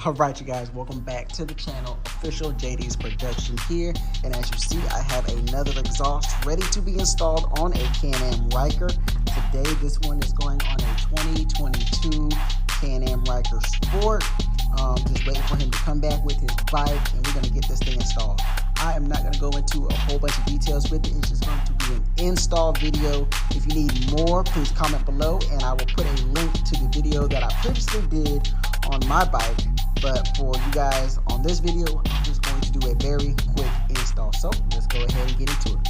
Alright, you guys, welcome back to the channel. Official JD's Production here, and as you see, I have another exhaust ready to be installed on a Can-Am Ryker. Today this one is going on a 2022 Can-Am Ryker Sport. Just waiting for him to come back with his bike, and we're going to get this thing installed. I am not going to go into a whole bunch of details with it. It's just going to be an install video. If you need more, please comment below, and I will put a link to the video that I previously did on my bike. But for you guys on this video, I'm just going to do a very quick install. So let's go ahead and get into it.